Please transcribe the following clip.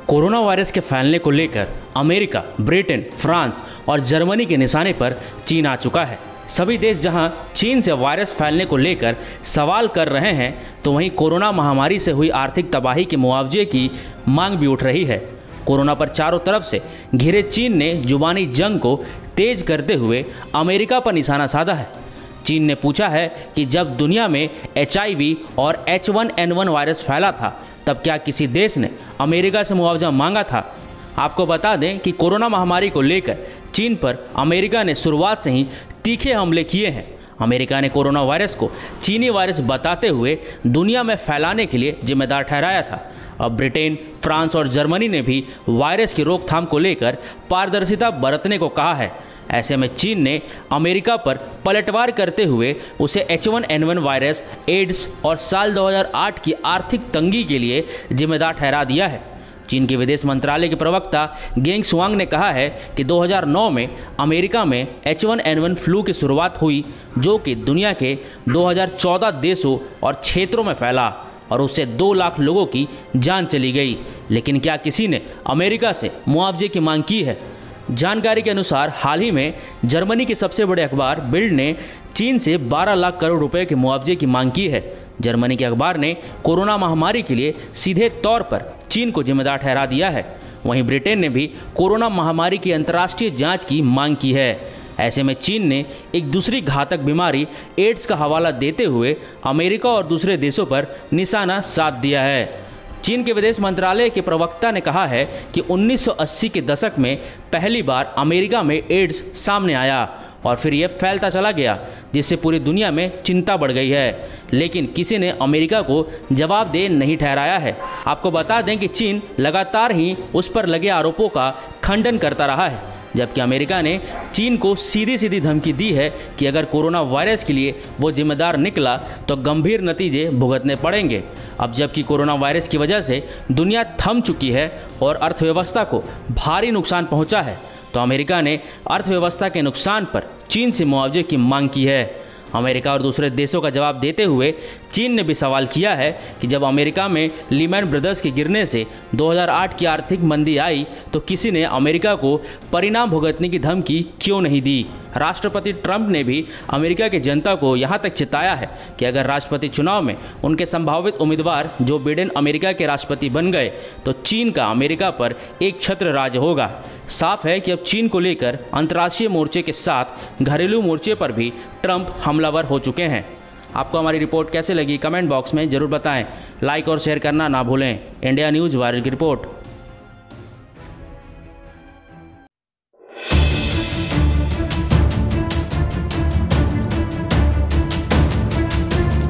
Corona virus के फैलने को लेकर अमेरिका, ब्रिटेन, फ्रांस और जर्मनी के निशाने पर चीन आ चुका है। सभी देश जहां चीन से वायरस फैलने को लेकर सवाल कर रहे हैं, तो वहीं कोरोना महामारी से हुई आर्थिक तबाही के मुआवजे की मांग भी उठ रही है। कोरोना पर चारों तरफ से घिरे चीन ने जुबानी जंग को तेज करते हुए अमेरिका पर निशाना साधा है। चीन ने पूछा है कि जब दुनिया में HIV और H1N1 वायरस फैला था, तब क्या किसी देश ने अमेरिका से मुआवजा मांगा था? आपको बता दें कि कोरोना महामारी को लेकर चीन पर अमेरिका ने शुरुआत से ही तीखे हमले किए हैं। अमेरिका ने कोरोना वायरस को चीनी वायरस बताते हुए दुनिया में फैलाने के लिए जिम्मेदार ठहराया था। अब ब्रिटेन, फ्रांस और जर्मनी ने भी वायरस की रोकथाम को लेकर पारदर्शिता बरतने को कहा है। ऐसे में चीन ने अमेरिका पर पलटवार करते हुए उसे H1N1 वायरस, एड्स और साल 2008 की आर्थिक तंगी के लिए जिम्मेदार ठहरा दिया है। चीन के विदेश मंत्रालय के प्रवक्ता गेंग शुआंग ने कहा है कि 2009 में अमेरिका में H1N1 फ्लू की शुरुआत हुई, जो कि दुनिया के 2014 देशों और क्षेत्रों में फैला और उससे 2 लाख लोगों की जान चली गई। लेकिन क्या किसी ने अमेरिका से मुआवजे की मांग की है? जानकारी के अनुसार हाल ही में जर्मनी के सबसे बड़े अखबार बिल्ड ने चीन से 12 लाख करोड़ रुपए के मुआवजे की मांग की है। जर्मनी के अखबार ने कोरोना महामारी के लिए सीधे तौर पर चीन को जिम्मेदार ठहरा दिया है। वहीं ब्रिटेन ने भी कोरोना महामारी की अंतर्राष्ट्रीय जांच की मांग की है। ऐसे में चीन ने एक दूसरी घातक बीमारी एड्स का हवाला देते हुए अमेरिका और दूसरे देशों पर निशाना साध दिया है। चीन के विदेश मंत्रालय के प्रवक्ता ने कहा है कि 1980 के दशक में पहली बार अमेरिका में एड्स सामने आया और फिर यह फैलता चला गया, जिससे पूरी दुनिया में चिंता बढ़ गई है। लेकिन किसी ने अमेरिका को जवाबदेह नहीं ठहराया है। आपको बता दें कि चीन लगातार ही उस पर लगे आरोपों का खंडन करता रहा है, जबकि अमेरिका ने चीन को सीधी सीधी धमकी दी है कि अगर कोरोना वायरस के लिए वो जिम्मेदार निकला तो गंभीर नतीजे भुगतने पड़ेंगे। अब जबकि कोरोना वायरस की वजह से दुनिया थम चुकी है और अर्थव्यवस्था को भारी नुकसान पहुंचा है, तो अमेरिका ने अर्थव्यवस्था के नुकसान पर चीन से मुआवजे की मांग की है। अमेरिका और दूसरे देशों का जवाब देते हुए चीन ने भी सवाल किया है कि जब अमेरिका में लीमैन ब्रदर्स के गिरने से 2008 की आर्थिक मंदी आई, तो किसी ने अमेरिका को परिणाम भुगतने की धमकी क्यों नहीं दी? राष्ट्रपति ट्रंप ने भी अमेरिका की जनता को यहां तक चिताया है कि अगर राष्ट्रपति चुनाव में उनके संभावित उम्मीदवार जो बिडेन अमेरिका के राष्ट्रपति बन गए, तो चीन का अमेरिका पर एक छत्र राज होगा। साफ है कि अब चीन को लेकर अंतर्राष्ट्रीय मोर्चे के साथ घरेलू मोर्चे पर भी ट्रंप हमलावर हो चुके हैं। आपको हमारी रिपोर्ट कैसे लगी, कमेंट बॉक्स में ज़रूर बताएं। लाइक और शेयर करना ना भूलें। इंडिया न्यूज़ वायरल की रिपोर्ट।